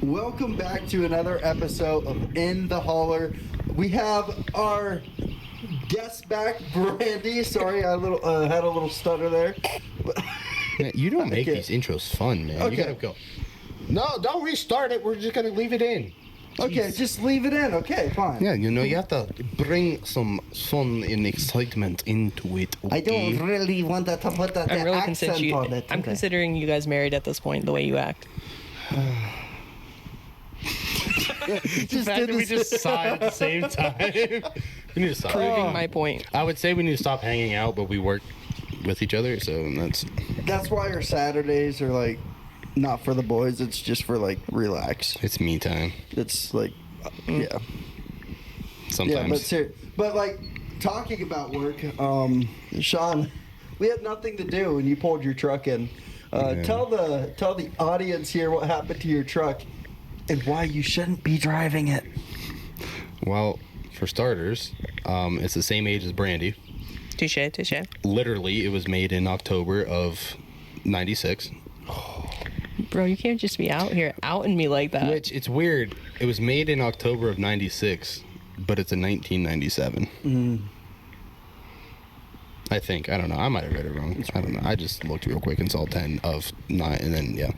Welcome back to another episode of In the Holler. We have our guest back, Brandi. Sorry, I had a little stutter there. Man, you don't make these intros fun, man. Okay. You gotta go. No, don't restart it. We're just gonna leave it in. Okay, Jeez. just leave it in. Okay, fine. Yeah, you have to bring some fun and excitement into it. Okay? I don't really want to put the I'm really accent on it. I'm considering you guys married at this point, the way you act. The fact that we just sigh at the same time. We need to stop. Proving my point. I would say we need to stop hanging out, but we work with each other, so That's why our Saturdays are like not for the boys. It's just for like relax. it's me time. It's like, yeah. Sometimes. Yeah, but like talking about work, Sean, we had nothing to do and you pulled your truck in. Yeah. Tell the audience here what happened to your truck and why you shouldn't be driving it. Well, for starters, it's the same age as Brandi. Touche. Literally, it was made in October of '96. Bro, you can't just be out here outing me like that. Which, it's weird. It was made in October of 96, but it's a 1997. I think. I don't know. I might have read it wrong. I don't know. I just looked real quick and saw 10 of 9, and then, yeah.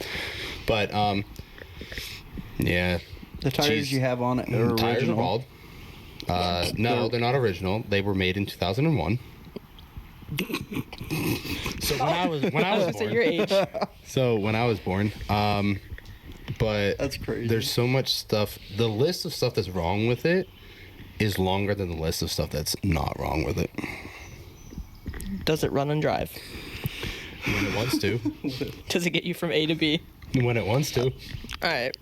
But, yeah. The tires you have on it are The tires are original. bald. No, they're not original. They were made in 2001. So when I was So born. your age. So when I was born, but That's crazy. There's so much stuff. The list of stuff that's wrong with it is longer than the list of stuff that's not wrong with it. Does it run and drive? When it wants to. Does it get you from A to B? When it wants to. All right.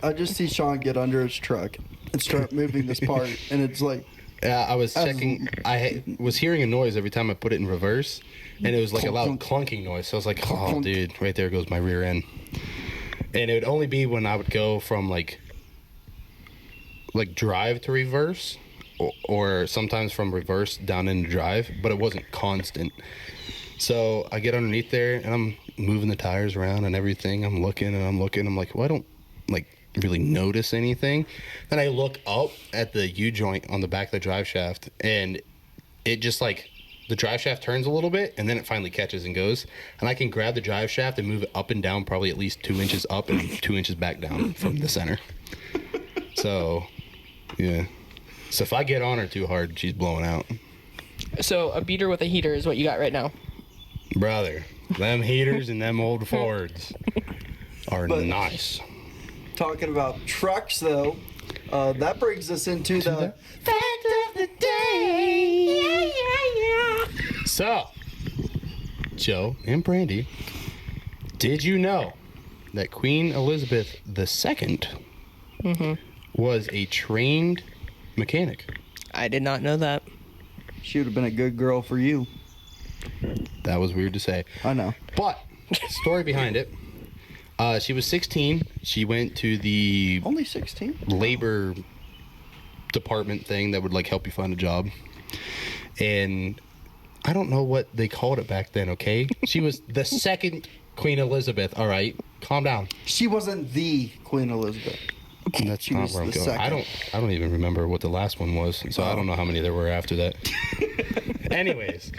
I just see Sean get under his truck and start moving this part, and it's like, Yeah, I was checking. I was hearing a noise every time I put it in reverse, and it was like a loud clunking noise. So I was like, "Oh, dude, right there goes my rear end." And it would only be when I would go from like drive to reverse, or sometimes from reverse down into drive, but it wasn't constant. So I get underneath there, and I'm moving the tires around and everything. I'm looking. I'm like, well, I don't really notice anything. Then I look up at the U-joint on the back of the drive shaft, and it just the drive shaft turns a little bit, and then it finally catches and goes, and I can grab the drive shaft and move it up and down probably at least 2 inches up and 2 inches back down from the center. So yeah, so if I get on her too hard, she's blowing out. So a beater with a heater is what you got right now. Brother, them heaters and them old Fords are nice. talking about trucks, though, that brings us into the fact of the day. Yeah. So, Joe and Brandi, did you know that Queen Elizabeth II was a trained mechanic? I did not know that. She would have been a good girl for you. That was weird to say. I know. But, story behind it. She was 16. She went to the Only 16? labor department thing that would help you find a job. And I don't know what they called it back then, okay? She was the second Queen Elizabeth. All right, calm down. She wasn't the Queen Elizabeth. That's She not was where I'm the going. second. I don't even remember what the last one was, so I don't know how many there were after that. Anyways,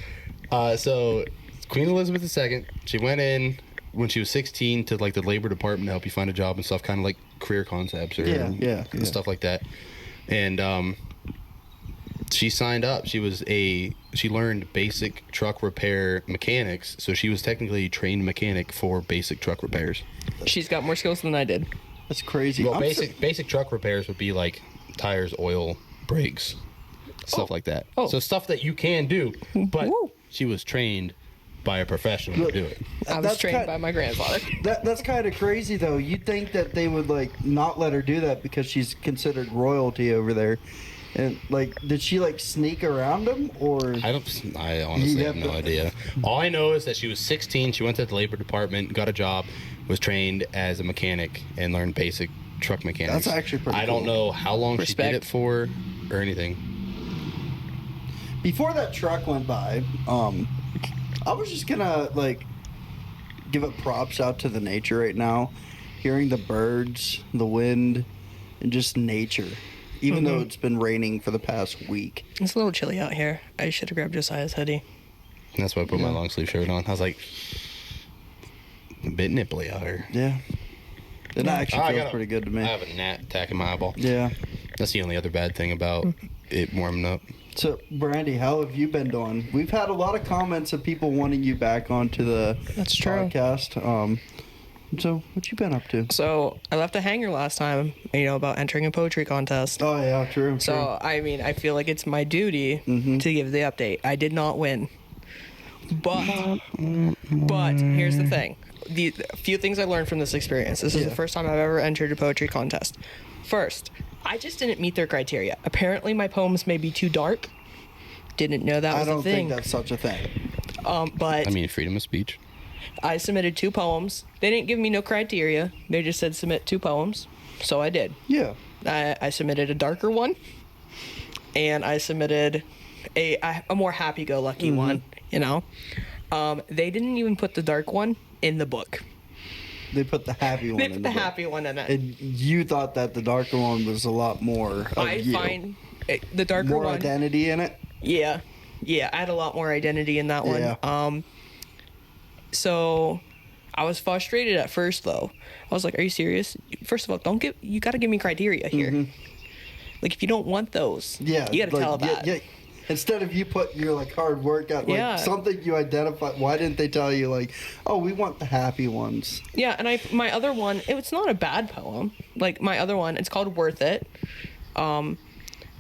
so Queen Elizabeth II, she went in when she was 16 to the labor department to help you find a job and stuff, kind of like career concepts or Yeah. stuff like that. And she signed up. She learned basic truck repair mechanics, so she was technically a trained mechanic for basic truck repairs. She's got more skills than I did. That's crazy. Well, basic truck repairs would be like tires, oil, brakes, stuff like that. Oh. So stuff that you can do, but Woo. she was trained by a professional to do it. I was trained by my grandfather. That's kind of crazy, though. You'd think that they would not let her do that because she's considered royalty over there. And did she sneak around them, or? I honestly have no idea. All I know is that she was 16. She went to the labor department, got a job, was trained as a mechanic, and learned basic truck mechanics. That's actually pretty I don't cool. know how long she did Respect. it for or anything. Before that truck went by, I was just gonna give a props out to the nature right now. hearing the birds, the wind, and just nature. Even though it's been raining for the past week. It's a little chilly out here. I should have grabbed Josiah's hoodie. And that's why I put my long sleeve shirt on. I was like, a bit nipply out here. Yeah. It actually feels pretty good to me. I have a gnat attacking my eyeball. Yeah. That's the only other bad thing about it warming up. So, Brandi, how have you been doing? We've had a lot of comments of people wanting you back onto the podcast. So, what you been up to? So, I left a hanger last time, about entering a poetry contest. Oh, yeah, true. So, I mean, I feel like it's my duty to give the update. I did not win. But here's the thing. The few things I learned from this experience. This is the first time I've ever entered a poetry contest. First, I just didn't meet their criteria. Apparently, my poems may be too dark. Didn't know that was a thing. I don't think that's such a thing. But I mean, freedom of speech. I submitted 2 poems. They didn't give me no criteria. They just said submit 2 poems. So I did. Yeah. I submitted a darker one. And I submitted a more happy-go-lucky one, They didn't even put the dark one in the book. They put the happy one in the book. They put the happy one in it. And you thought that the darker one was a lot more of I find the darker more one... More identity in it? Yeah. Yeah, I had a lot more identity in that one. Yeah. So I was frustrated at first, though. I was like, are you serious? First of all, you got to give me criteria here. Like, if you don't want those, you got to tell that. Yeah. Instead of you put your hard work out, something you identify, why didn't they tell you we want the happy ones? Yeah, and my other one, it's not a bad poem. Like, my other one, it's called Worth It.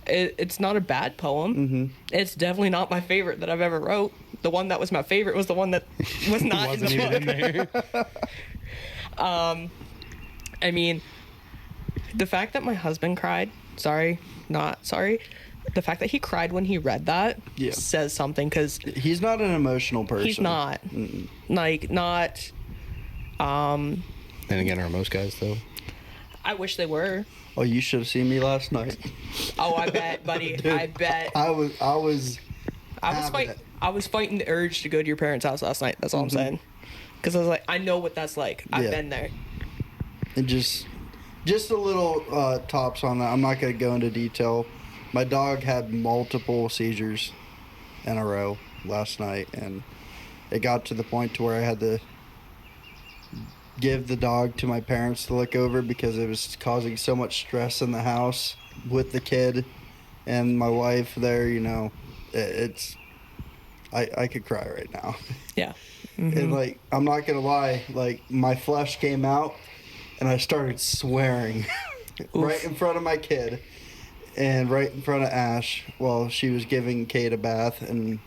It's not a bad poem. It's definitely not my favorite that I've ever wrote. The one that was my favorite was the one that was not in the book. I mean, the fact that my husband cried, the fact that he cried when he read that says something, because he's not an emotional person. He's not. Not. And again, are most guys, though? I wish they were. Oh, you should have seen me last night. Oh, I bet, buddy. Dude, I bet. I was fighting the urge to go to your parents' house last night. That's all I'm saying. Because I was like, I know what that's like. I've been there. And just a little tops on that. I'm not going to go into detail. My dog had multiple seizures in a row last night, and it got to the point to where I had to give the dog to my parents to look over because it was causing so much stress in the house with the kid and my wife there. I could cry right now. Yeah. And I'm not gonna lie, my flesh came out and I started swearing right in front of my kid and right in front of Ash while she was giving Kate a bath. And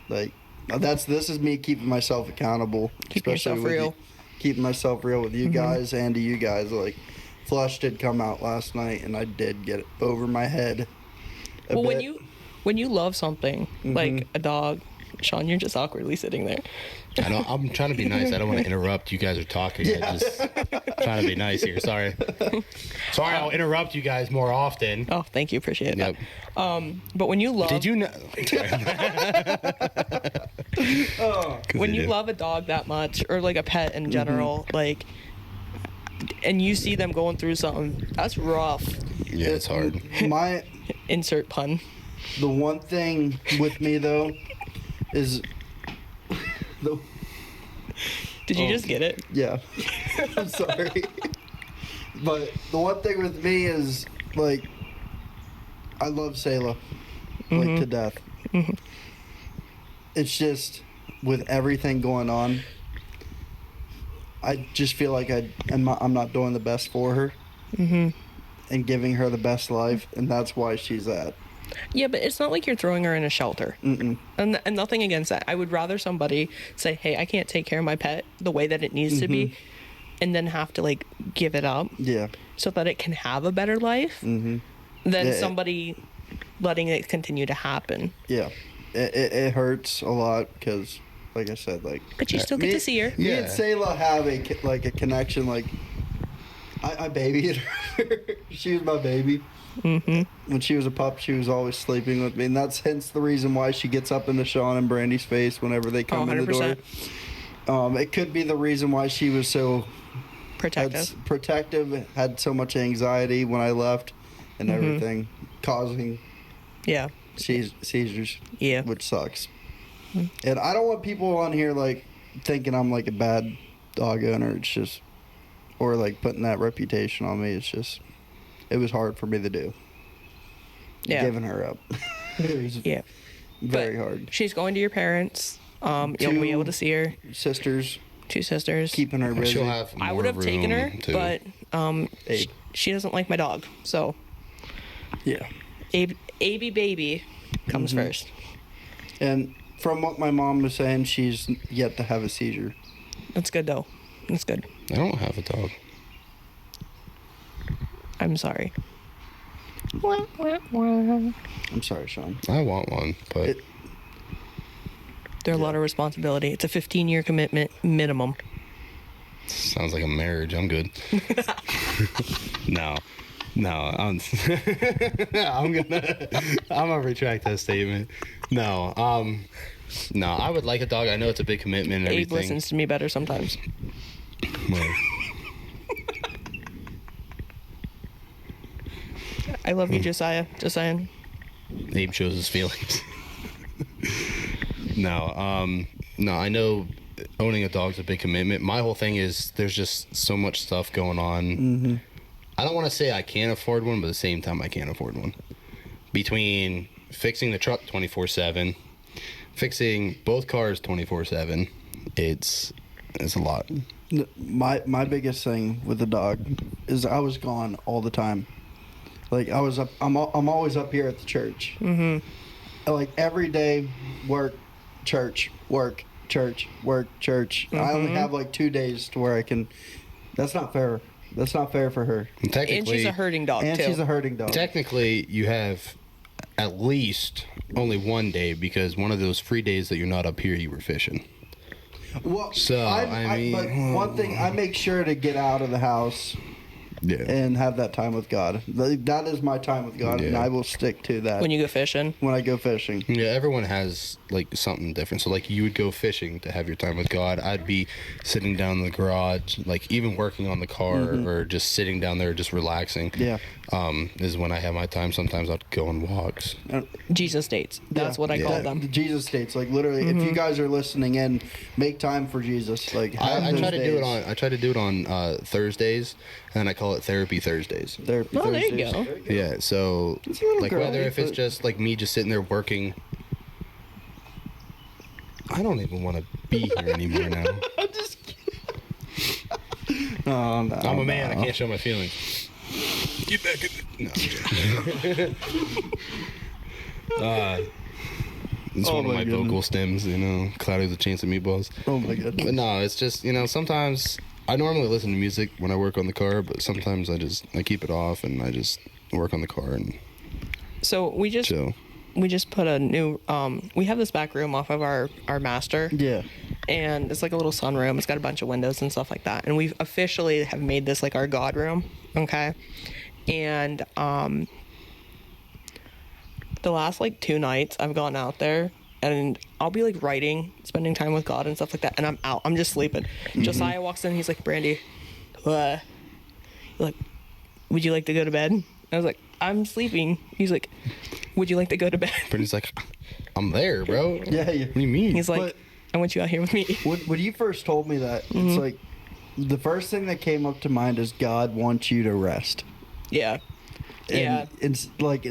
this is me keeping myself accountable, keeping yourself real. Keeping myself real with you guys and to you guys. Flush did come out last night, and I did get it over my head. Well, when you love something like a dog, Sean, you're just awkwardly sitting there. I know. I'm trying to be nice. I don't want to interrupt. You guys are talking. Yeah. I'm just trying to be nice here. Sorry. I'll interrupt you guys more often. Oh, thank you. Appreciate it. But when you love... Did you know... when you love a dog that much, or a pet in general, and you see them going through something, that's rough. Yeah, it's hard. Insert pun. The one thing with me, though, is... Did you just get it? Yeah. I'm sorry. But the one thing with me is, I love Sayla, to death. It's just, with everything going on, I just feel like I'm not doing the best for her and giving her the best life, and that's why she's at. Yeah, but it's not like you're throwing her in a shelter. And nothing against that. I would rather somebody say, hey, I can't take care of my pet the way that it needs to be, and then have to, give it up. Yeah. So that it can have a better life than somebody letting it continue to happen. Yeah. It hurts a lot because, like I said, But you still get to see her. Me and Sayla have a connection. I babied her. She was my baby. When she was a pup, she was always sleeping with me, and that's hence the reason why she gets up into Sean and Brandy's face whenever they come in the door. It could be the reason why she was so Protective. Had so much anxiety when I left and everything, causing Yeah. seizures. Yeah. Which sucks. And I don't want people on here like thinking I'm like a bad dog owner. It's just, or like putting that reputation on me. It's just, it was hard for me to do. Yeah. Giving her up. It was very hard. She's going to your parents. You'll be able to see her. Sisters. 2 sisters. Keeping her busy. She'll have more I would have taken her, too. but she doesn't like my dog. So Yeah. AB baby comes first. And from what my mom was saying, she's yet to have a seizure. That's good though. That's good. I don't have a dog. I'm sorry. I'm sorry, Sean. I want one, but There's a lot of responsibility. It's a 15-year commitment minimum. sounds like a marriage. I'm good. No, I'm gonna retract that statement. No, I would like a dog. I know it's a big commitment and Abe everything. listens to me better sometimes. Well, I love you, Josiah. Just saying. Abe shows his feelings. No, I know owning a dog's a big commitment. My whole thing is there's just so much stuff going on. I don't want to say I can't afford one, but at the same time I can't afford one. Between fixing the truck 24/7, fixing both cars 24/7, it's a lot. My biggest thing with the dog is I was gone all the time. Like I was up, I'm always up here at the church. Like every day, work, church, work, church, work, church. I only have like 2 days to where I can. That's not fair. That's not fair for her. And she's a herding dog, And too. she's a herding dog. Technically, you have at least only one day because one of those free days that you're not up here, you were fishing. Well, So, I mean- but one thing, I make sure to get out of the house Yeah. and have that time with God. That is my time with God, and Yeah. I will stick to that When you go fishing. when I go fishing. Yeah, everyone has like something different. So like you would go fishing to have your time with God. I'd be sitting down in the garage, like even working on the car or just sitting down there just relaxing. Yeah. Is when I have my time. Sometimes I'd go on walks. Jesus dates. That's what I call them. The Jesus states, like literally, if you guys are listening in, make time for Jesus. Like have I those try to do it days. on Thursdays, and I call it Therapy Thursdays. Therapy Oh, there you Thursdays. go. Yeah, so It's a little like girly, whether if it's but- just like me just sitting there working. I don't even want to be here anymore now. I'm just Oh, no, I'm a man. I no. can't show my feelings. Get back in. No, I'm joking. It's Oh one of my my goodness. vocal stems, Cloudy with a Chance of Meatballs. Oh my god. But no, it's just, sometimes I normally listen to music when I work on the car, but sometimes I keep it off and I just work on the car and So we just put a new we have this back room off of our master. Yeah. And it's like a little sunroom. It's got a bunch of windows and stuff like that. And we've officially have made this like our God room. Okay. And the last like 2 nights I've gone out there and I'll be like writing, spending time with God and stuff like that, and I'm out. I'm just sleeping. Josiah walks in, he's like, Brandi, like, would you like to go to bed? I was like, I'm sleeping. He's like, would you like to go to bed? Brittany's like, I'm there, bro. Yeah. What do you mean? He's like, But- I want you out here with me. When you first told me that, it's like the first thing that came up to mind is God wants you to rest. Yeah. And Yeah. it's like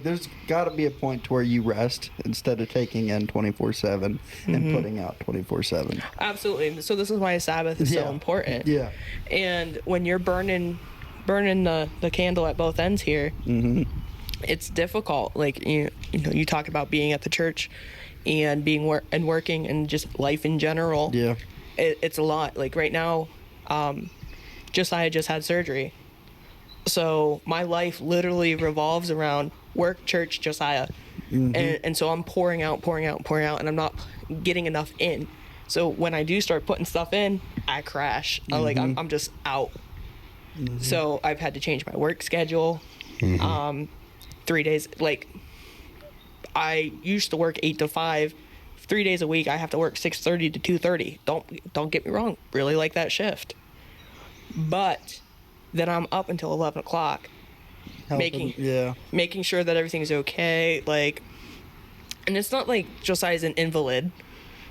there's got to be a point to where you rest instead of taking in 24/7 and putting out 24/7. Absolutely. So this is why Sabbath is so Yeah. important. Yeah. And when you're burning the candle at both ends here, it's difficult. Like you talk about being at the church and being working and just life in general. Yeah. It's a lot. Like right now, Josiah just had surgery, so my life literally revolves around work, church, Josiah, and so I'm pouring out, and I'm not getting enough in. So when I do start putting stuff in, I crash. I'm just out. So I've had to change my work schedule. 3 days, like I used to work 8 to 5. 3 days a week, I have to work 6:30 to 2:30. Don't get me wrong, really like that shift. But then I'm up until 11 o'clock Helping, making sure that everything's okay. Like, and it's not like Josiah's an invalid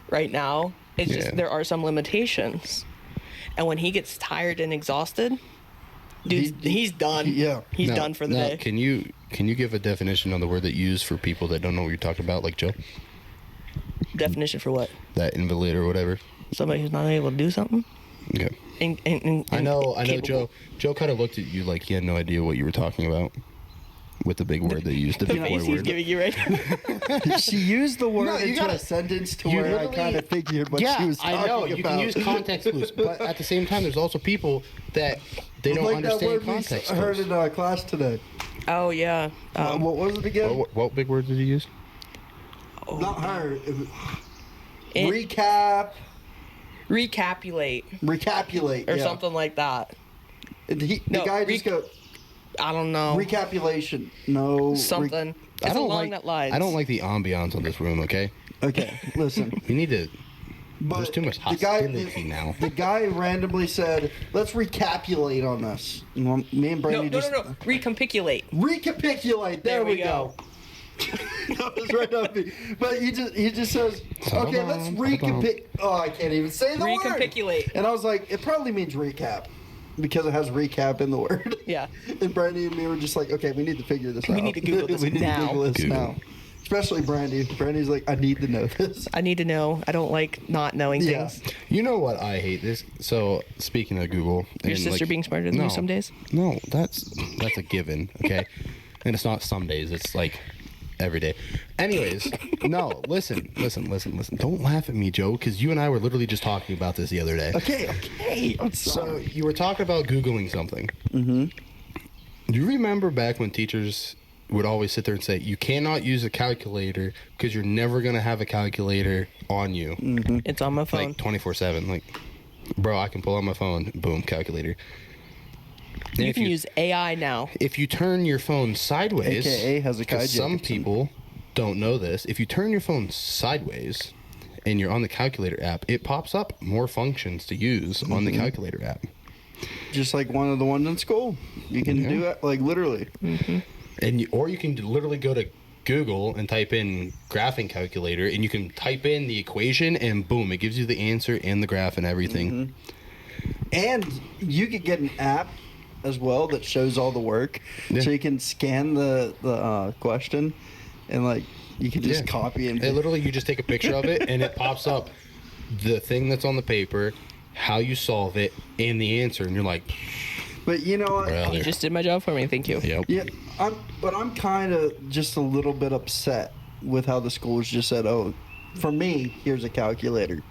right now. It's just there are some limitations. And when he gets tired and exhausted, dude, he's done. Yeah. He's done for the day. Can you give a definition on the word that you use for people that don't know what you're talking about, like Joe? Definition for what? That invalid or whatever. Somebody who's not able to do something? Okay. And I know capable. Joe kind of looked at you like he had no idea what you were talking about with the big word that you used, the The big face boy he's word. giving you right now. She used the word No, you into gotta- a sentence to you where I literally- kind of figured what she was talking I know. about. You can use context clues, but at the same time, there's also people that they don't like that understand word context we heard clues. in class today. Oh, yeah. What was it again? What big word did you use? Not her. It- Recapulate. recapulate Or or something like that. The No, guy just go I don't know. recapulation. No. Something. It's along that lines. I don't like the ambiance of this room. Okay, Okay, listen. we need to. But There's too much the guy- hostility now. The guy randomly said, "Let's recapulate on this." And me and No, Brandi just Recapitulate. recapitulate. There we go. That was right up me. But he just says, Hold "Okay, on, let's hold on. recapitulate." Oh, I can't even say the word. Recapitulate. And I was like, it probably means recap because it has recap in the word. Yeah. And Brandi and me were just like, okay, we need to figure this out. We need to Google this we need now. to Google this Google. now. Especially Brandi. Brandi's like, I need to know this. I need to know. I don't like not knowing Yeah. things. You know what I hate this. So speaking of Google, Your and, sister like, being smarter than no, you some days? No, that's a given. Okay, and it's not some days. It's like every day. Anyways, no. Listen. Don't laugh at me, Joe, because you and I were literally just talking about this the other day. Okay. I'm So sorry. you were talking about Googling something. Mm-hmm. Do you remember back when teachers would always sit there and say, you cannot use a calculator because you're never going to have a calculator on you. It's on my phone. Like 24/7. Like, bro, I can pull out my phone, boom, calculator. And You can use AI now. if you turn your phone sideways, AKA has a 'cause Kai some Jacobson. people don't know this. If you turn your phone sideways and you're on the calculator app, it pops up more functions to use on the calculator app. Just like one of the ones in school. You can do it, like, literally. And or you can literally go to Google and type in graphing calculator, and you can type in the equation, and boom, it gives you the answer and the graph and everything. And you could get an app as well that shows all the work. Yeah. So you can scan the question and, like, you can just Yeah. copy and Literally, you just take a picture of it, and it pops up the thing that's on the paper, how you solve it, and the answer, and you're like, But you know what? brother. You just did my job for me. Thank you. Yep. Yeah, I'm kind of just a little bit upset with how the schools just said, "Oh, for me, here's a calculator,"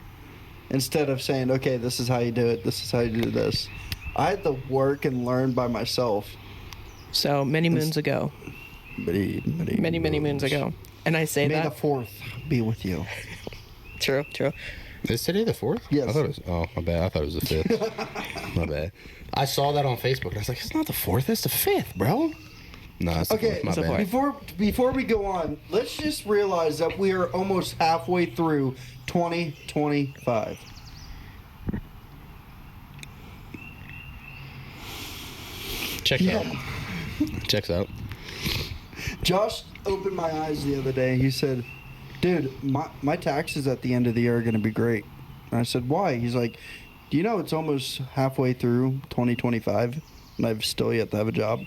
instead of saying, "Okay, this is how you do it. This is how you do this." I had to work and learn by myself. So many moons ago. Many moons ago. And I say May the that. 4th be with you. True. Is today the 4th? Yes. I thought it was. Oh, my bad. I thought it was the 5th. My bad. I saw that on Facebook, and I was like, it's not the 4th. It's the 5th, bro. No, it's the Okay, 4th. My so bad. before we go on, let's just realize that we are almost halfway through 2025. Check out. Checks out. Josh opened my eyes the other day. He said, "Dude, my taxes at the end of the year are going to be great." And I said, "Why?" He's like, "Do you know it's almost halfway through 2025 and I've still yet to have a job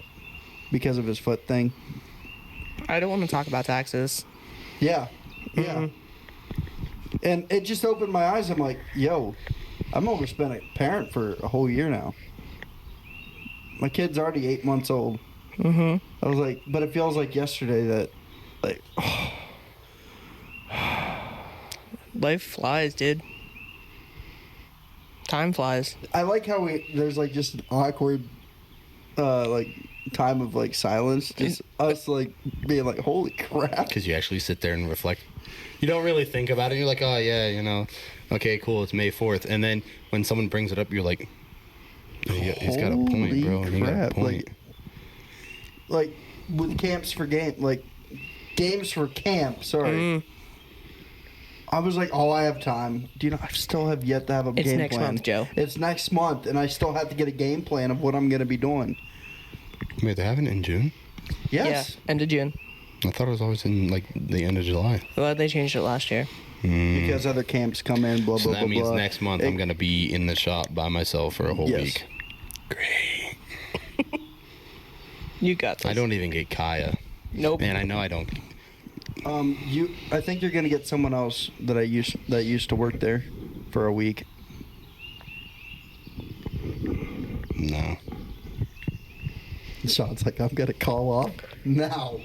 because of his foot thing?" I don't want to talk about taxes. Yeah. And it just opened my eyes. I'm like, "Yo, I'm almost been a parent for a whole year now. My kid's already 8 months old." I was like, but it feels like yesterday that, like, Life flies, dude. Time flies. I like how there's like just an awkward, like, time of like silence, just us like being like, "Holy crap!" Because you actually sit there and reflect. You don't really think about it. You're like, oh, yeah, you know, okay, cool, it's May 4th. And then when someone brings it up, you're like, oh, yeah, he's got a point, Holy bro. He got a crap, point. Like with camps for game, like games for camp. Sorry, I was like, oh, I have time. Do you know, I still have yet to have a game plan. It's next month, Joe. It's next month, and I still have to get a game plan of what I'm going to be doing. Wait, they're having it in June? Yes. Yeah, end of June. I thought it was always in, like, the end of July. Well, they changed it last year. Because other camps come in, blah, So blah, that blah, means blah. next month I'm going to be in the shop by myself for a whole Yes. week. Great. You got this. I don't even get Kaya. Nope. Man, I know I don't. I think you're going to get someone else that used to work there for a week. No. Sounds like I'm going to call off now.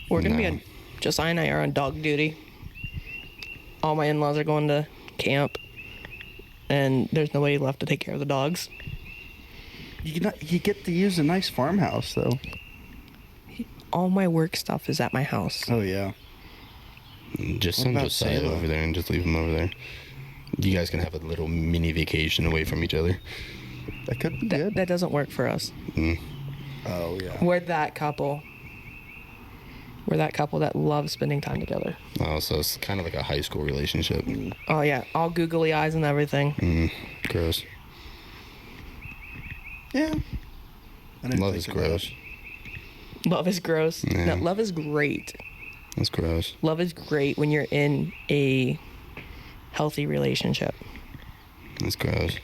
We're going to No. be on... Josiah and I are on dog duty. All my in-laws are going to camp. And there's nobody left to take care of the dogs. You get to use a nice farmhouse, though. All my work stuff is at my house. Oh, yeah. Just What send about Josiah Sayla? over there and just leave him over there. You guys can have a little mini vacation away from each other. That could be good. That doesn't work for us. Oh, yeah. We're that couple. We're that couple that loves spending time together. Oh, so it's kind of like a high school relationship. Oh, yeah. All googly eyes and everything. Gross. Yeah. I didn't Love think is of gross. Love is gross. Yeah. No, love is great. That's gross. Love is great when you're in a healthy relationship. That's gross.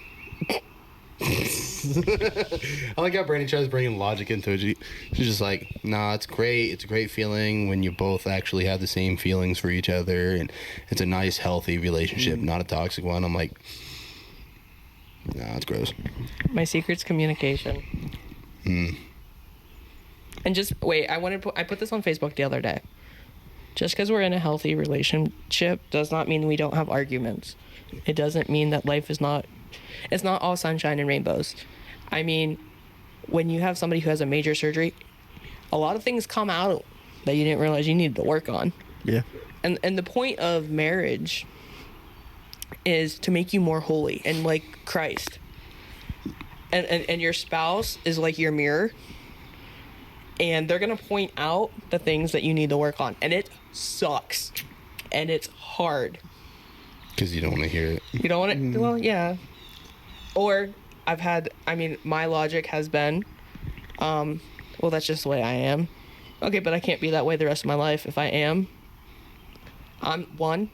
I like how Brandi tries bringing logic into it. She's just like, nah, it's great. It's a great feeling when you both actually have the same feelings for each other, and it's a nice, healthy relationship, not a toxic one. I'm like, nah, it's gross. My secret's communication. And just wait, I put this on Facebook the other day. Just because we're in a healthy relationship does not mean we don't have arguments. It doesn't mean that life is not, it's not all sunshine and rainbows. I mean, when you have somebody who has a major surgery, a lot of things come out that you didn't realize you needed to work on. Yeah. And the point of marriage is to make you more holy and like Christ. And your spouse is like your mirror. And they're going to point out the things that you need to work on. And it sucks. And it's hard. Because you don't want to hear it. You don't want to, well, yeah. Or my logic has been, well, that's just the way I am. Okay, but I can't be that way the rest of my life. If I am, I'm not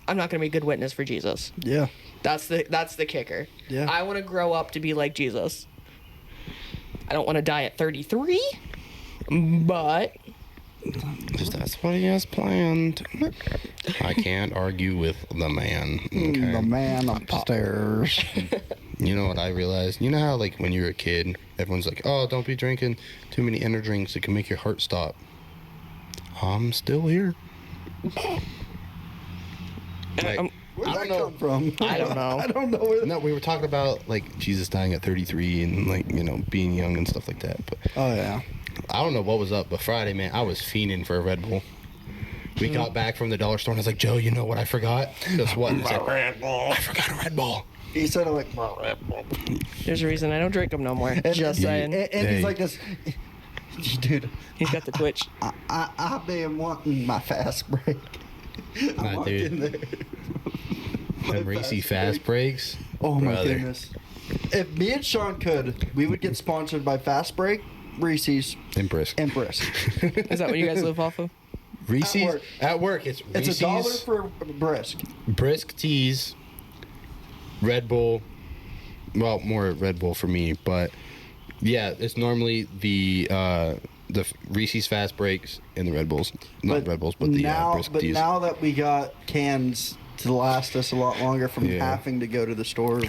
going to be a good witness for Jesus. Yeah. That's the kicker. Yeah. I want to grow up to be like Jesus. I don't want to die at 33, but That's what he has planned. I can't argue with the man. Okay. The man upstairs. You know what I realized? You know how, like, when you're a kid, everyone's like, oh, don't be drinking too many energy drinks. It can make your heart stop. I'm still here. Like, Where'd I that don't know. come from? I don't know. I don't know where. No, we were talking about, like, Jesus dying at 33 and, like, you know, being young and stuff like that. But Oh, yeah. I don't know what was up, but Friday, man, I was fiending for a Red Bull. We got back from the dollar store, and I was like, Joe, you know what I forgot? Guess what? It's like, Red Bull. I forgot a Red Bull. He said, like, Red Bull. there's a reason I don't drink them no more. Just saying. And Hey. he's like this. Dude, He's got the twitch. I've been wanting my fast break. I Nah, walked dude. in there. Them racy fast breaks. Oh my Brother. goodness. If me and Sean could, we would get sponsored by Fast Break, Reese's, And brisk. and Brisk. Is that what you guys live off of? Reese's. work. At work, it's It's Reese's. $1 for Brisk. Brisk teas, Red Bull. Well, more Red Bull for me, but yeah, it's normally the Reese's Fast Breaks and the Red Bulls. Not Red Bulls, but the Brisk but teas. now that we got cans to last us a lot longer from Yeah. having to go to the store,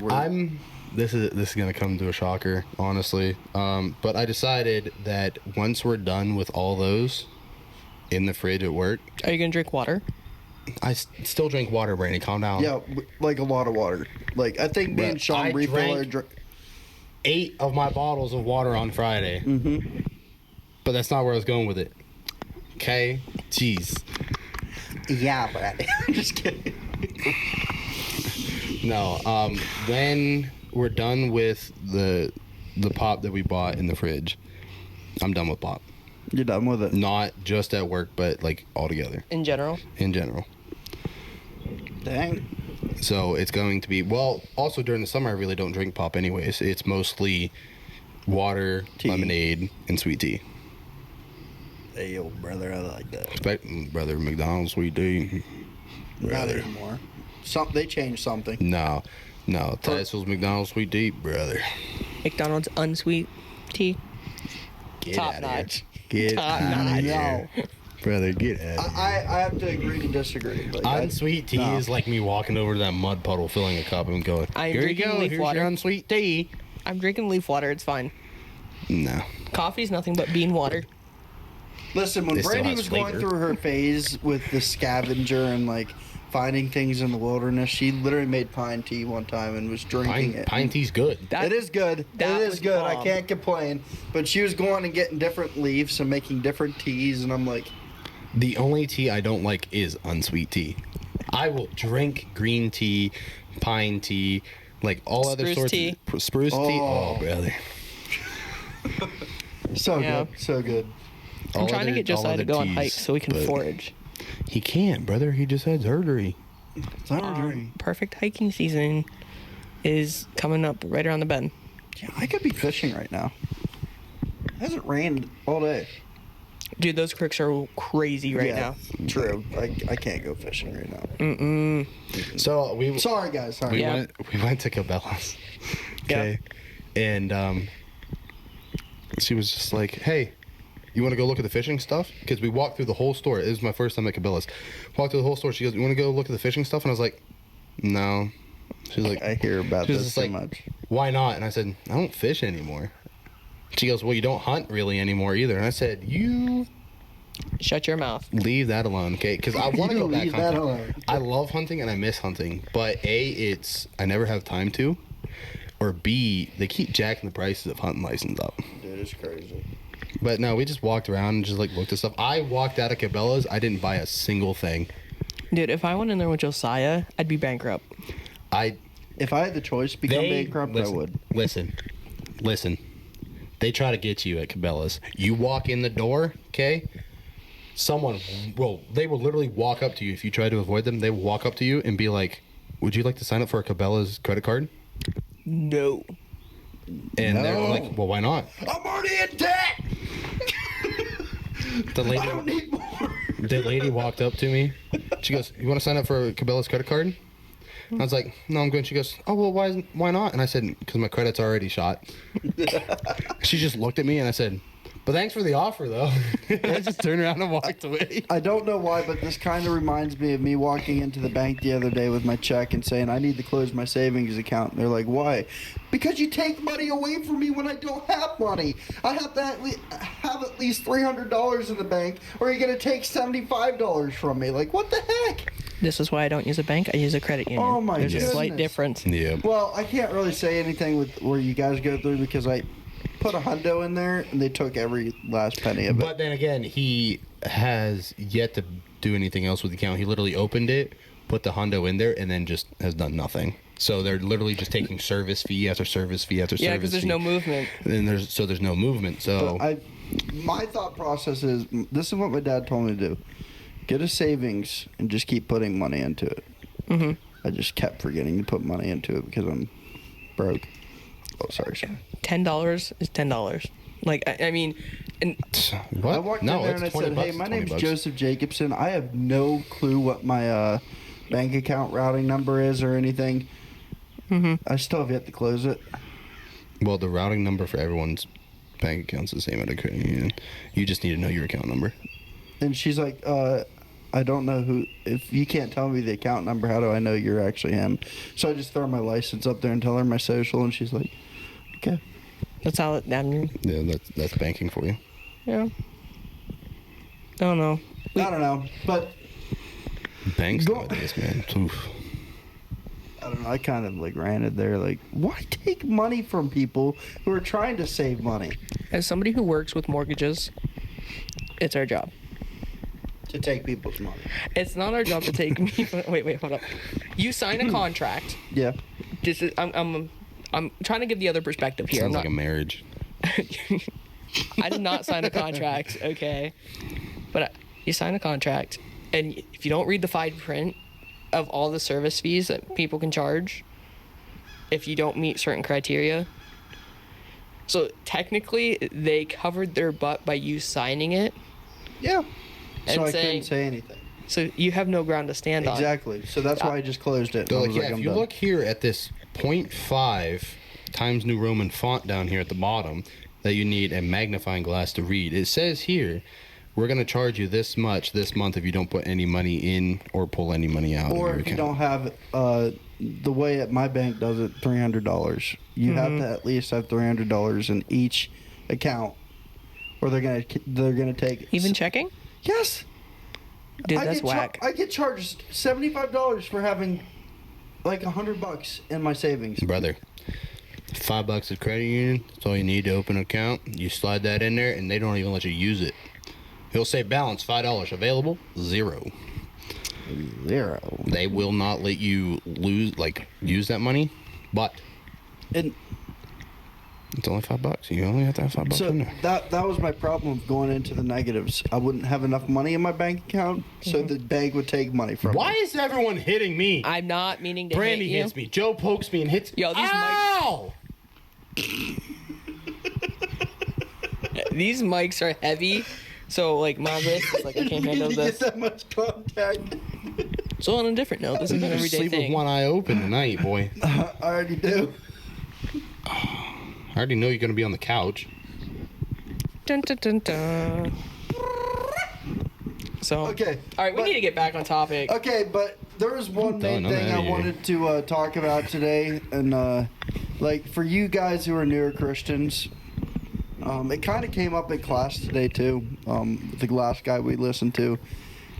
This is gonna come to a shocker, honestly. But I decided that once we're done with all those in the fridge at work, Are you gonna drink water? I still drink water, Brandi. Calm down. yeah, like a lot of water. Like I think me Bruh, and Sean I refill our drank 8 of my bottles of water on Friday. Mm-hmm. But that's not where I was going with it. Okay? Jeez. Yeah, but I'm just kidding. No. When we're done with the pop that we bought in the fridge, I'm done with pop. You're done with it. Not just at work, but like altogether In general? in general. Dang. So it's going to be, well, also during the summer, I really don't drink pop anyways. It's mostly water, Tea. lemonade, and sweet tea. Hey, yo, brother, I like that. Brother, McDonald's sweet tea. Not Brother. anymore. They changed something. No. Tyson's McDonald's sweet tea, brother. McDonald's unsweet tea. Get Top outta notch. Here. Get Top out notch. of here. Brother, get out of here. I have to agree to disagree. Like, Unsweet tea no. is like me walking over to that mud puddle, filling a cup, and going, I'm here you drinking go, leaf here's water. your unsweet tea. I'm drinking leaf water. It's fine. No. Coffee's nothing but bean water. Listen, when It still Brandi has was going flavor. through her phase with the scavenger and like finding things in the wilderness, she literally made pine tea one time and was drinking it. Pine tea's good. It is good. that It is was good. I bomb. can't complain. But she was going and getting different leaves and making different teas, and I'm like, The only tea I don't like is unsweet tea. I will drink green tea, pine tea, like all other Spruce sorts tea. of spruce tea. Oh. Oh, brother. so Yeah. good, so good. I'm All trying to other- get all Josiah to other go on teas, hikes so we can but forage. He can't, brother. He just had surgery. Perfect hiking season is coming up right around the bend. Yeah, I could be fishing right now. It hasn't rained all day. Dude, those creeks are crazy right Yeah, now. True. I can't go fishing right now. So we Sorry, guys. Sorry. Yeah. we went to Cabela's. Okay. And she was just like, "Hey, you want to go look at the fishing stuff?" Because we walked through the whole store. It was my first time at Cabela's. Walked through the whole store. She goes, "You want to go look at the fishing stuff?" And I was like, "No." She's like, I hear about she was this just too like, much. "Why not?" And I said, "I don't fish anymore." She goes, "Well, you don't hunt really anymore either." And I said, "You Shut your mouth. leave that alone, okay?" Because I want to You go back leave that hunting. alone. I love hunting and I miss hunting, but I never have time to, or B, they keep jacking the prices of hunting license up. Dude, it's crazy. But no, we just walked around and just like looked at stuff. I walked out of Cabela's. I didn't buy a single thing. Dude, if I went in there with Josiah, I'd be bankrupt. If I had the choice to become bankrupt, listen, I would. Listen. They try to get you at Cabela's. You walk in the door, okay? They will literally walk up to you. If you try to avoid them, they will walk up to you and be like, "Would you like to sign up for a Cabela's credit card?" No. And they're No. like, "Well, why not?" I'm already in debt. The I don't lady, need more. the lady walked up to me. She goes, "You want to sign up for a Cabela's credit card?" And I was like, "No, I'm good." She goes, "Oh, well, why not?" And I said, "Because my credit's already shot." She just looked at me and I said, "But thanks for the offer, though." I just turned around and walked away. I don't know why, but this kind of reminds me of me walking into the bank the other day with my check and saying, I need to close my savings account. And they're like, why? Because you take money away from me when I don't have money. I have to have at least $300 in the bank, or you're going to take $75 from me. Like, what the heck? This is why I don't use a bank. I use a credit union. Oh, my There's a slight goodness. difference. Yeah. Well, I can't really say anything with where you guys go through because I put a hundo in there and they took every last penny of it. But then again, he has yet to do anything else with the account. He literally opened it, put the hundo in there, and then just has done nothing. So they're literally just taking service fee after service fee after Yeah, service because there's fee. no movement. And there's no movement. So But my thought process is this is what my dad told me to do: get a savings and just keep putting money into it. Mm-hmm. I just kept forgetting to put money into it because I'm broke. Oh, sorry. $10 is $10. Like, I mean, and what? I walked no, in there it's and I 20 said, bucks, "Hey, my 20 name's bucks. Joseph Jacobson. I have no clue what my bank account routing number is or anything. I still have yet to close it." Well, the routing number for everyone's bank account's the same at a credit union. You just need to know your account number. And she's like, I don't know who. If you can't tell me the account number, how do I know you're actually him? So I just throw my license up there and tell her my social, and she's like, okay. that's how I mean, Yeah, that's banking for you. yeah. I don't know. I don't know, but Banks Go- nowadays, man. Oof. I don't know. I kind of like ranted there, like, why take money from people who are trying to save money? As somebody who works with mortgages, it's our job. To take people's money. It's not our job to take me. Wait, hold up. You sign a contract. Yeah. This is I'm trying to give the other perspective here. Sounds I'm like a marriage. I did not sign a contract, okay? But you sign a contract, and if you don't read the fine print, of all the service fees that people can charge if you don't meet certain criteria. So technically, they covered their butt by you signing it. Yeah. And So I saying, couldn't say anything. So you have no ground to stand on. Exactly. So that's why I just closed it. They're I like, was yeah, like, if I'm you done. look here at this 0.5 Times New Roman font down here at the bottom that you need a magnifying glass to read, it says here, we're going to charge you this much this month if you don't put any money in or pull any money out of Or your if you account. don't have the way at my bank does it, $300. You have to at least have $300 in each account, or they're gonna take. Even checking? Yes. Dude, that's whack. I get charged $75 for having like $100 in my savings. Brother, $5 at credit union, that's all you need to open an account. You slide that in there, and they don't even let you use it. He'll say balance $5 available, $0. They will not let you use that money, but And it's only $5. You only have to have $5 so in there. that was my problem of going into the negatives. I wouldn't have enough money in my bank account, so the bank would take money from Why me. is everyone hitting me? I'm not meaning to Brandi hit you. hits me. Joe pokes me and hits. Yo, these Ow! These mics are heavy, so like my wrist is like I can't You handle need to this. get that much contact. So on a different note, this is an everyday Sleep thing. with one eye open tonight, boy. I already do. I already know you're gonna be on the couch. Dun, dun, dun, dun. So Okay, all right, we but- need to get back on topic. Okay, but there was one main done. I'm thing outta I here. wanted to talk about today, and like for you guys who are newer Christians, it kind of came up in class today too. The last guy we listened to,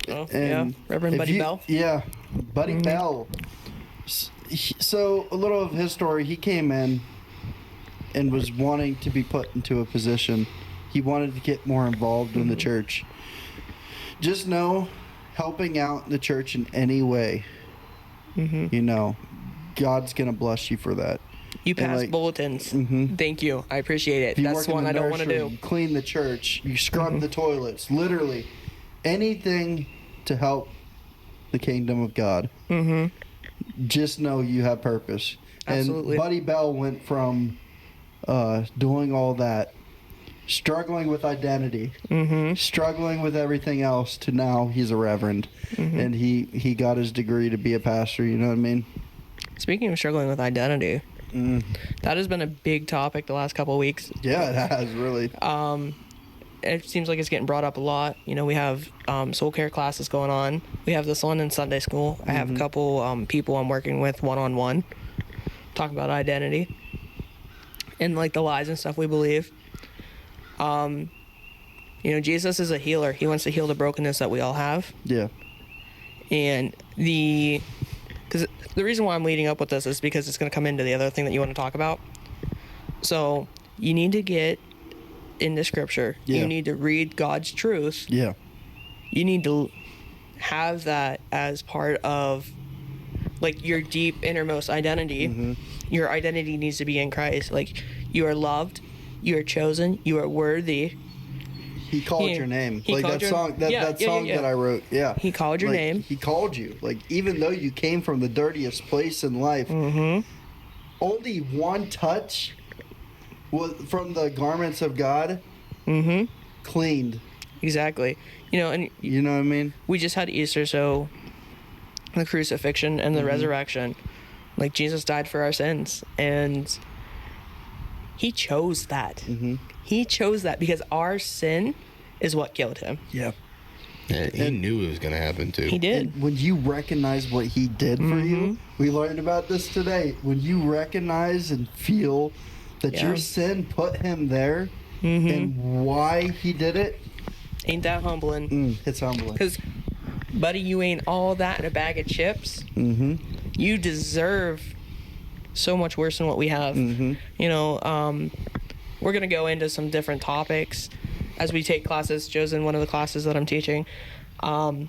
Oh, and yeah, Reverend if Buddy you- Bell. Yeah, Buddy Bell. So a little of his story. He came in and was wanting to be put into a position. He wanted to get more involved in the church. Just know, helping out the church in any way, you know, God's gonna bless you for that. You And, pass like, bulletins. Mhm. Thank you. I appreciate it. If you That's work in one the I don't want to nursery, do. you clean the church, you scrub the toilets, literally anything to help the kingdom of God. Just know you have purpose. Absolutely. And Buddy Bell went from doing all that, struggling with identity, struggling with everything else, to now he's a reverend, and he got his degree to be a pastor. You know what I mean? Speaking of struggling with identity, that has been a big topic the last couple of weeks. Yeah, it has really. It seems like it's getting brought up a lot. You know, we have soul care classes going on. We have this one in Sunday school. I have a couple people I'm working with one-on-one talking about identity and like the lies and stuff we believe. You know, Jesus is a healer. He wants to heal the brokenness that we all have. Yeah. And because the reason why I'm leading up with this is because it's going to come into the other thing that you want to talk about. So you need to get into scripture. Yeah. You need to read God's truth. Yeah. You need to have that as part of like your deep innermost identity. Your identity needs to be in Christ. Like, you are loved, you are chosen, you are worthy. He called He- your name. he Like called that your- song that, yeah, that yeah, song yeah. that I wrote. Yeah. He called your Like, name. He called you. Like, even though you came from the dirtiest place in life, only one touch was from the garments of God cleaned. Exactly. You know, and You know what I mean? we just had Easter, so the crucifixion and the resurrection. Like, Jesus died for our sins, and he chose that. He chose that because our sin is what killed him. Yeah. Yeah, he knew it was gonna happen too. He did. And when you recognize what he did for you, we learned about this today. When you recognize and feel that Yeah. your sin put him there and why he did it, Ain't that humbling? it's humbling. Because, buddy, you ain't all that in a bag of chips. You deserve so much worse than what we have. You know, we're going to go into some different topics as we take classes. Joe's in one of the classes that I'm teaching. We're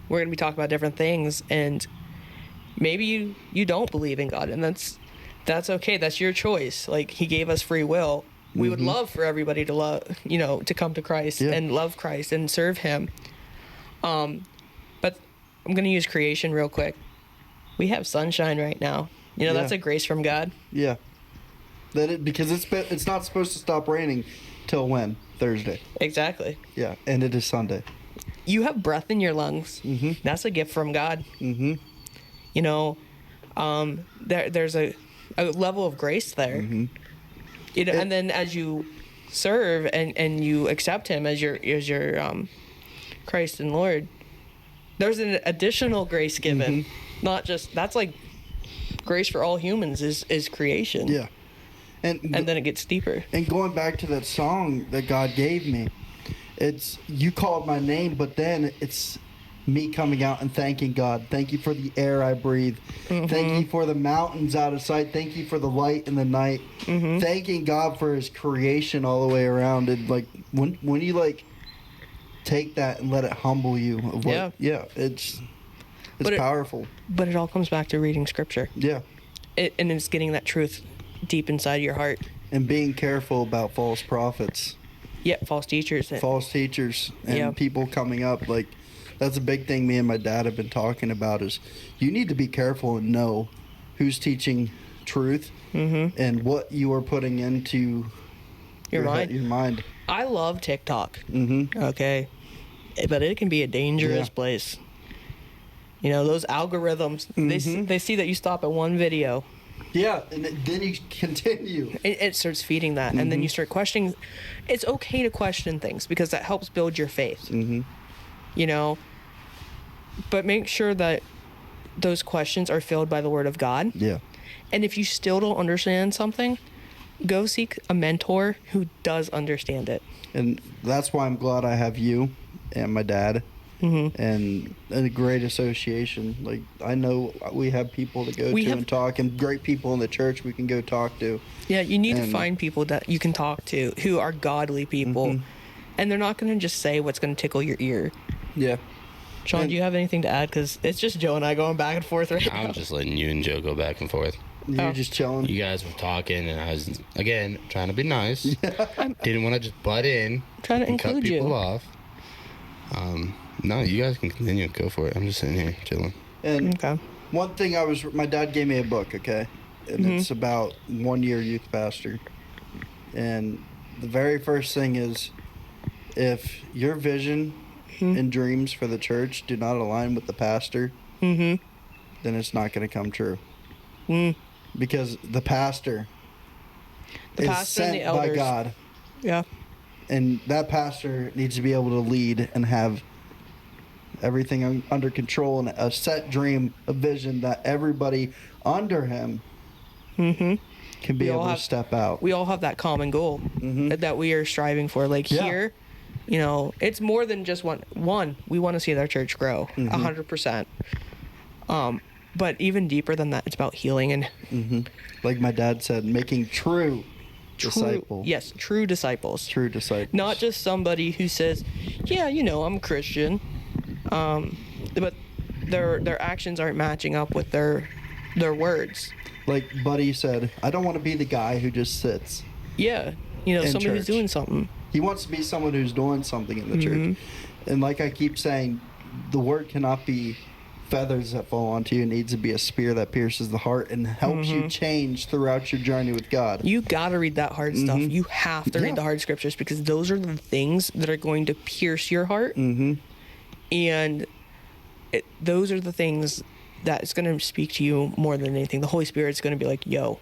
going to be talking about different things, and maybe you don't believe in God, and that's okay. That's your choice. Like, he gave us free will. We would love for everybody to love, you know, to come to Christ Yeah. and love Christ and serve him. But I'm going to use creation real quick. We have sunshine right now. You know, that's a grace from God. Yeah. Because it's not supposed to stop raining till when? Thursday. Exactly. Yeah, and it is Sunday. You have breath in your lungs. Mm-hmm. That's a gift from God. Mm-hmm. You know, there's a level of grace there. Mm-hmm. You know, and then as you serve and you accept Him as your Christ and Lord, there's an additional grace given. Mm-hmm. Not just that's like grace for all humans is creation. Yeah. And then it gets deeper. And going back to that song that God gave me, it's you called my name, but then it's me coming out and thanking God. Thank you for the air I breathe. Mm-hmm. Thank you for the mountains out of sight. Thank you for the light in the night. Mm-hmm. Thanking God for His creation all the way around. And like when you like take that and let it humble you. It's powerful. But it all comes back to reading Scripture. Yeah. And it's getting that truth deep inside your heart. And being careful about false prophets. Yeah, false teachers. False teachers and people coming up. Like, that's a big thing me and my dad have been talking about is you need to be careful and know who's teaching truth and what you are putting into your mind. I love TikTok. Mm-hmm. Okay. But it can be a dangerous place. You know, those algorithms, they see that you stop at one video. Yeah, and then you continue. It starts feeding that, and then you start questioning. It's okay to question things because that helps build your faith. Mm-hmm. You know, but make sure that those questions are filled by the Word of God. Yeah. And if you still don't understand something, go seek a mentor who does understand it. And that's why I'm glad I have you and my dad. Mm-hmm. And a great association. Like, I know we have people to go to and talk, and great people in the church we can go talk to. Yeah, you need to find people that you can talk to who are godly people, and they're not going to just say what's going to tickle your ear. Yeah. Sean, do you have anything to add? Because it's just Joe and I going back and forth right now. I'm just letting you and Joe go back and forth. You're just chilling. You guys were talking, and I was, again, trying to be nice. Didn't want to just butt in. Trying to include cut people off. No, you guys can continue. Go for it. I'm just sitting here chilling. And one thing my dad gave me a book, okay? And it's about 1 year youth pastor. And the very first thing is, if your vision and dreams for the church do not align with the pastor, then it's not going to come true. Because the pastor is sent by God. Yeah. And that pastor needs to be able to lead and have everything under control and a set dream, a vision that everybody under him can be able to step out. We all have that common goal that we are striving for. Like here, you know, it's more than just one. We want to see our church grow 100%. But even deeper than that, it's about healing and like my dad said, making true disciples. Yes, true disciples. True disciples. Not just somebody who says, yeah, you know, I'm a Christian. But their actions aren't matching up with their words. Like Buddy said, I don't want to be the guy who just sits. Yeah, you know, somebody who's church. doing something. He wants to be someone who's doing something in the church. And like I keep saying, the word cannot be feathers that fall onto you. It needs to be a spear that pierces the heart and helps you change throughout your journey with God. You got to read that hard stuff. You have to read the hard scriptures because those are the things that are going to pierce your heart. And those are the things that's going to speak to you more than anything. The Holy Spirit's going to be like, yo,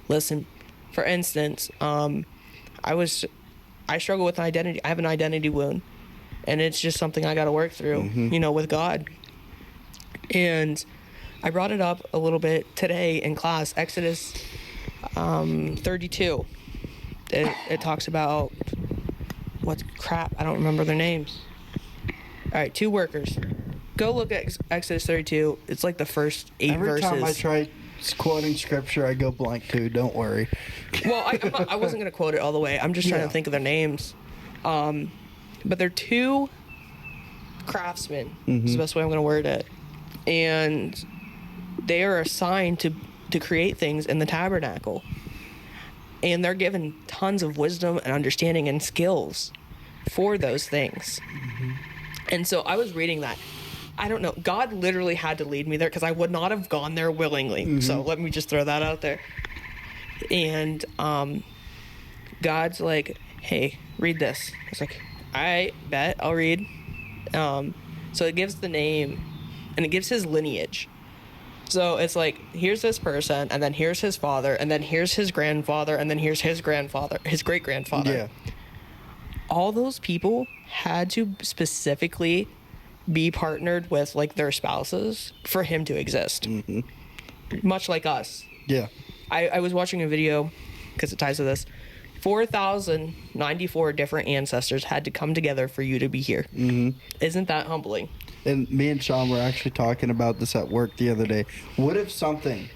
listen. For instance, I struggle with identity. I have an identity wound. And it's just something I got to work through, you know, with God. And I brought it up a little bit today in class, Exodus 32. It talks about, I don't remember their names. All right, 2 workers. Go look at Exodus 32. It's like the first 8 verses. Every time I try quoting scripture, I go blank too. Don't worry. Well, I wasn't going to quote it all the way. I'm just trying to think of their names. But they're 2 craftsmen. Is the best way I'm going to word it. And they are assigned to create things in the tabernacle. And they're given tons of wisdom and understanding and skills for those things. And so I was reading that. I don't know. God literally had to lead me there because I would not have gone there willingly. So let me just throw that out there. And God's like, hey, read this. I was like, I bet I'll read. So it gives the name and it gives his lineage. So it's like, here's this person, and then here's his father, and then here's his grandfather, and then here's his grandfather, his great grandfather. Yeah. All those people had to specifically be partnered with like their spouses for him to exist. Much like us. Yeah. I was watching a video because it ties to this. 4,094 different ancestors had to come together for you to be here. Isn't that humbling? And me and Sean were actually talking about this at work the other day. What if something...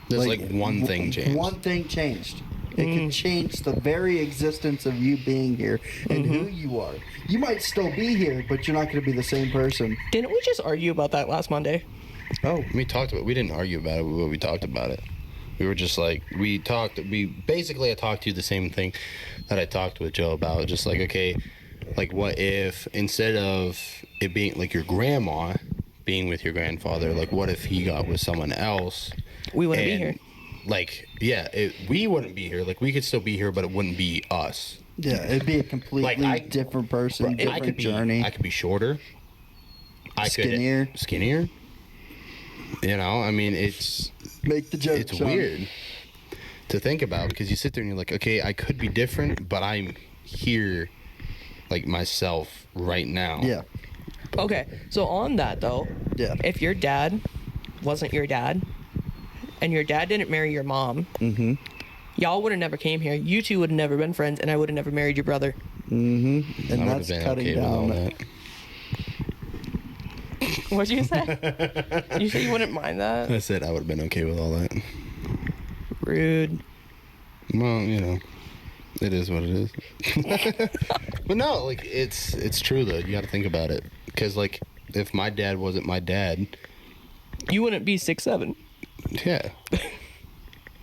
There's like one thing changed. One thing changed. It could change the very existence of you being here and who you are. You might still be here, but you're not going to be the same person. Didn't we just argue about that last Monday? Oh. We didn't argue about it, but we talked about it. We were just like, I talked to you the same thing that I talked with Joe about. Just like, okay, like what if instead of it being like your grandma being with your grandfather, like what if he got with someone else? We wouldn't be here. Like, yeah, we wouldn't be here. Like, we could still be here, but it wouldn't be us. Yeah, it'd be a completely different person, different journey. I could be shorter. Skinnier. You know, I mean, it's... Make the joke, It's Sean. weird to think about because you sit there and you're like, okay, I could be different, but I'm here, like, myself right now. Yeah. Okay, so on that, though, if your dad wasn't your dad, and your dad didn't marry your mom, y'all would have never came here. You two would have never been friends, and I would have never married your brother. And that's cutting down. With all that. What'd you say? You said you wouldn't mind that? I said I would have been okay with all that. Rude. Well, you know, it is what it is. But no, like, it's true, though. You got to think about it. Because, like, if my dad wasn't my dad... You wouldn't be 6'7". Yeah.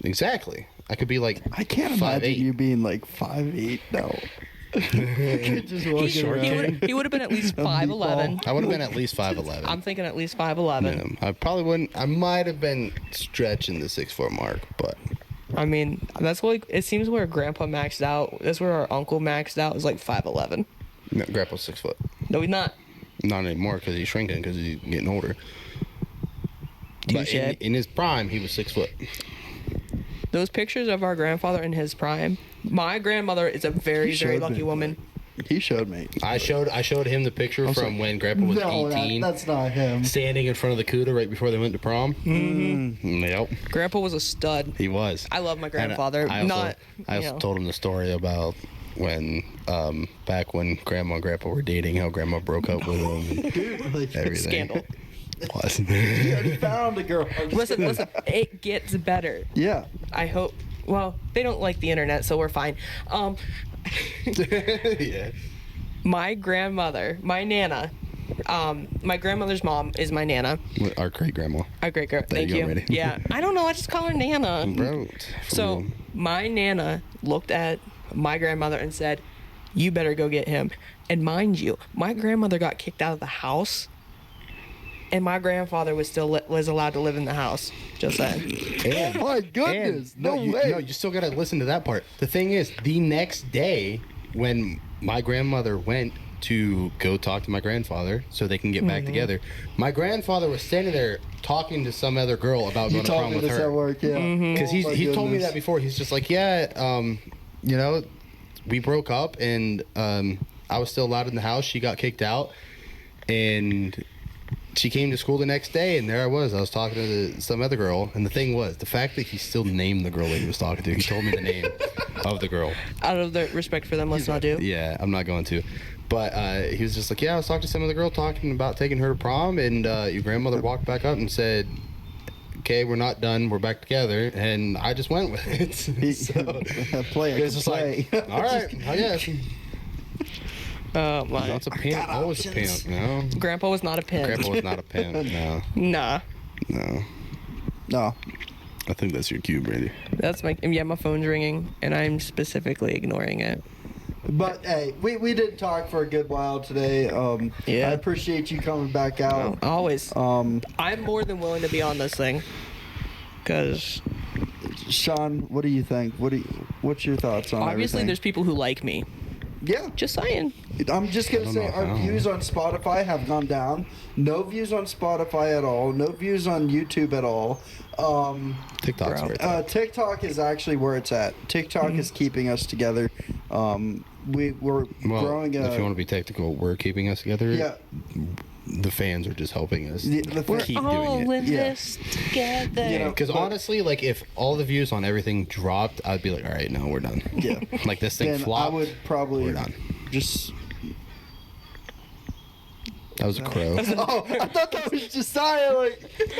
Exactly. I could be, like, I can't 5'8". imagine you being, like, 5'8". No. Just walking around. He would have been at least 5'11". I would have been at least 5'11". I'm thinking at least 5'11". I probably wouldn't. I might have been stretching the 6'4" mark, but... I mean, that's like, it seems where Grandpa maxed out. That's where our uncle maxed out, is like 5'11". No, Grandpa's 6 foot. No, he's not. Not anymore because he's shrinking because he's getting older. But Touche. in his prime, he was 6 foot. Those pictures of our grandfather in his prime. My grandmother is a very, very lucky woman. He showed me. I showed him the picture from when Grandpa was 18. That's not him. Standing in front of the CUDA right before they went to prom. Yep. Grandpa was a stud. He was. I love my grandfather. I also told him the story about when back when Grandma and Grandpa were dating, how Grandma broke up with him. Dude, like, Everything. Scandal. he already found a girl. Listen, it gets better. Yeah. I hope. Well, they don't like the internet, so we're fine. Yeah. My grandmother, my Nana, my grandmother's mom is my Nana. Our great grandma. Our great grandma. Thank you you. go, ready? Yeah. I don't know. I just call her Nana. Bro. So my Nana looked at my grandmother and said, "You better go get him." And mind you, my grandmother got kicked out of the house, and my grandfather was allowed to live in the house. Just saying. And, Oh my goodness. No way. No, you still got to listen to that part. The thing is, the next day when my grandmother went to go talk to my grandfather so they can get back together, my grandfather was standing there talking to some other girl about going to prom with her. At work, yeah. Because Oh my he told me goodness. that before. He's just like, yeah, you know, we broke up and I was still allowed in the house. She got kicked out, and she came to school the next day, and there I was. I was talking to some other girl, and the thing was, the fact that he still named the girl that he was talking to. He told me the name of the girl. Out of the respect for them, let's not do. Yeah, I'm not going to. But he was just like, yeah, I was talking to some other girl talking about taking her to prom, and your grandmother walked back up and said, okay, we're not done, we're back together, and I just went with it. So, Play it was just like, all right, I guess. Oh my. That's a pimp. I was a pimp, no. Grandpa was not a pimp. Grandpa was not a pimp, no. Nah. No. No. I think that's your cue, Brandi. That's my phone's ringing, and I'm specifically ignoring it. But hey, we did talk for a good while today. Yeah. I appreciate you coming back out. Always. I'm more than willing to be on this thing. Cause Sean, what do you think? What's your thoughts on obviously everything? there's people who like me. Yeah. Just saying. I'm just going to say our views on Spotify have gone down. No views on Spotify at all. No views on YouTube at all. TikTok's where it's at. TikTok is actually where it's at. TikTok is keeping us together. We're growing if you want to be technical, we're keeping us together. Yeah. The fans are just helping us We're keep all doing it. in this together. You know, Because honestly, like if all the views on everything dropped, I'd be like, all right, no, we're done. Yeah. Like this thing then flopped. I would probably we're done. just... That was a crow. Oh, I thought that was just silent.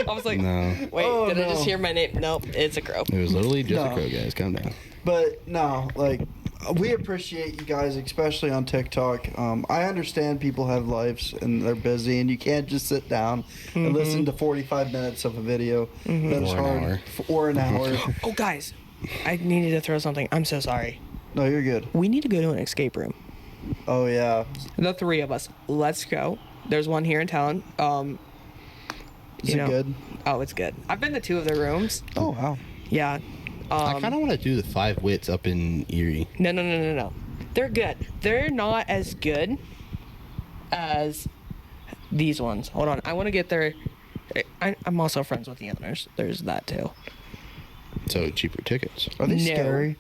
I was like, No. wait, Oh, did I no. just hear my name? Nope, it's a crow. It was literally just No. a crow, guys. Calm down. But no, like we appreciate you guys, especially on TikTok. I understand people have lives and they're busy, and you can't just sit down and listen to 45 minutes of a video. That is Or an hard. hour. Or an hour. Oh, guys, I needed to throw something. I'm so sorry. No, you're good. We need to go to an escape room. Oh yeah. The three of us. Let's go. There's one here in town. Is it good? Oh, it's good. I've been to two of their rooms. Oh wow. Yeah. I kind of want to do the 5 wits up in Erie. No. They're good. They're not as good as these ones. Hold on. I want to get their... I'm also friends with the owners. There's that too. So cheaper tickets. Are they No. scary?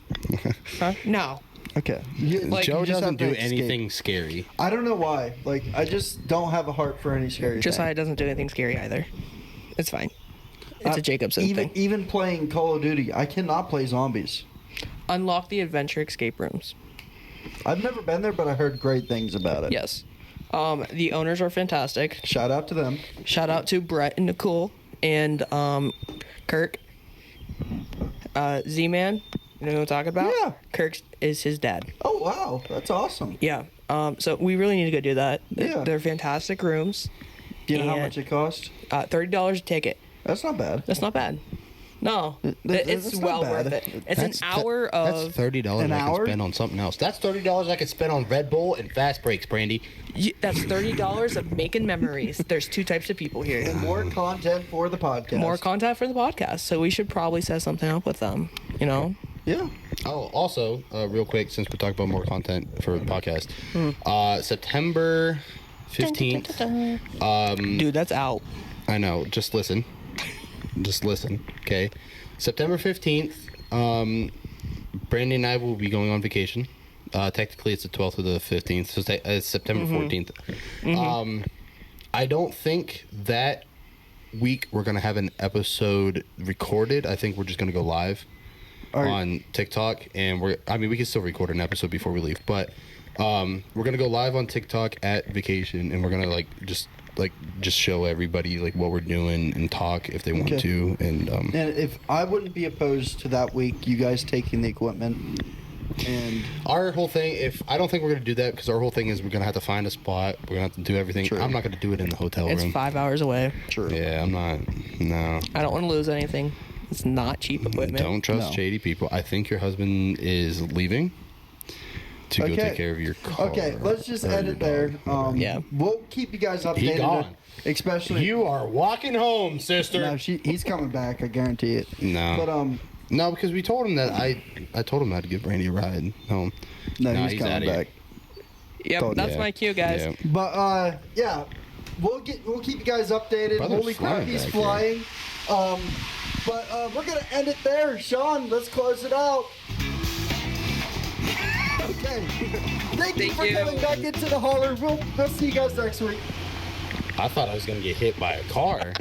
Huh? No. Okay. Like, Joe you just doesn't have to do escape. anything scary. I don't know why. Like I just don't have a heart for any scary. Josiah thing. doesn't do anything scary either. It's fine. It's a Jacobson thing. Even playing Call of Duty, I cannot play zombies. Unlock the adventure escape rooms. I've never been there, but I heard great things about it. Yes. The owners are fantastic. Shout out to them. Shout out to Brett and Nicole and Kirk. Z-Man. You know who I'm talking about? Yeah. Kirk is his dad. Oh wow, that's awesome. Yeah. So we really need to go do that. Yeah. They're fantastic rooms. Do you know how And- much it cost? $30 a ticket. That's not bad. That's not bad. No. That's It's not well bad. worth it. It's an hour That's of... $30 An I hour? can spend on something else. That's $30 I could spend on Red Bull and fast breaks, Brandi. That's $30 of making memories. There's two types of people here. And more content for the podcast. More content for the podcast. So we should probably set something up with them. You know? Yeah. Oh, also, real quick, since we're talking about more content for the podcast, September 15th. Dude, that's out. I know. Just listen. Just listen. Okay. September 15th. Brandi and I will be going on vacation. Technically, it's the 12th or the 15th, so it's September 14th. I don't think that week we're gonna have an episode recorded. I think we're just gonna go live on TikTok, and we can still record an episode before we leave, but we're gonna go live on TikTok at vacation, and we're gonna just show everybody like what we're doing and talk if they want Okay. to, and And if I wouldn't be opposed to that week, you guys taking the equipment and our whole thing, I don't think we're gonna do that, because our whole thing is we're gonna have to find a spot, we're gonna have to do everything. True. I'm not gonna do it in the hotel It's room. 5 hours away. true. Yeah, I'm not. No. I don't want to lose anything. It's not cheap equipment. Don't trust No. shady people. I think your husband is leaving to go Okay. take care of your car. Okay, let's just or end your it there. dog. Yeah. We'll keep you guys updated. gone. Especially You are walking home, sister. no, he's coming back. I guarantee it. No. But No, because we told him that I told him I'd give Brandi a ride home. no, Nah, he's he's coming outta here. back. Yep, Told that's Yeah. my cue, guys. Yeah. But yeah, we'll keep you guys updated. Brother's Holy crap, flying he's back flying. But we're gonna end it there. Sean, let's close it out. Okay. Thank you Thank for you. coming back into the Holler. We'll see you guys next week. I thought I was gonna get hit by a car.